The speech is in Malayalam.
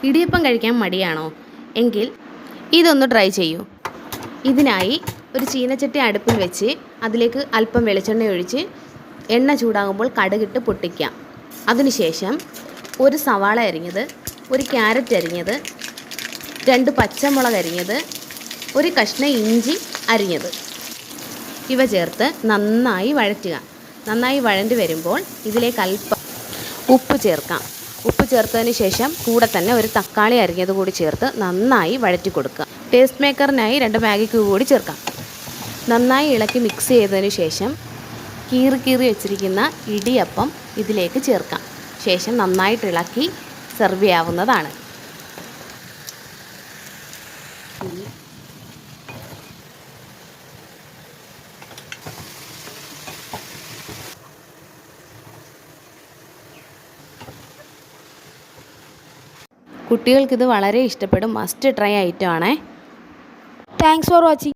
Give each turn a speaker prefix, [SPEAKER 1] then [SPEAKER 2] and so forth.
[SPEAKER 1] ഇടിയപ്പം കഴിക്കാൻ മടിയാണോ? എങ്കിൽ ഇതൊന്ന് ട്രൈ ചെയ്യൂ. ഇതിനായി ഒരു ചീനച്ചട്ടി അടുപ്പിൽ വെച്ച് അതിലേക്ക് അല്പം വെളിച്ചെണ്ണ ഒഴിച്ച് എണ്ണ ചൂടാകുമ്പോൾ കടുകിട്ട് പൊട്ടിക്കാം. അതിനുശേഷം ഒരു സവാള അരിഞ്ഞത്, ഒരു ക്യാരറ്റ് അരിഞ്ഞത്, 2 പച്ചമുളക് അരിഞ്ഞത്, ഒരു കഷ്ണം ഇഞ്ചി അരിഞ്ഞത് ഇവ ചേർത്ത് നന്നായി വഴറ്റുക. നന്നായി വഴണ്ടി വരുമ്പോൾ ഇതിലേക്ക് അല്പം ഉപ്പ് ചേർക്കാം. ഉപ്പ് ചേർത്തതിന് ശേഷം കൂടെ തന്നെ ഒരു തക്കാളി അരിഞ്ഞത് കൂടി ചേർത്ത് നന്നായി വഴറ്റി കൊടുക്കുക. ടേസ്റ്റ് മേക്കറിനായി 2 മാഗി ക്യൂബ് കൂടി ചേർക്കാം. നന്നായി ഇളക്കി മിക്സ് ചെയ്തതിന് ശേഷം കീറി വെച്ചിരിക്കുന്ന ഇടിയപ്പം ഇതിലേക്ക് ചേർക്കാം. ശേഷം നന്നായിട്ട് ഇളക്കി സെർവ് ചെയ്യാവുന്നതാണ്. കുട്ടികൾക്കിത് വളരെ ഇഷ്ടപ്പെടും. മസ്റ്റ് ട്രൈ ഐറ്റം ആണേ.
[SPEAKER 2] Thanks for watching.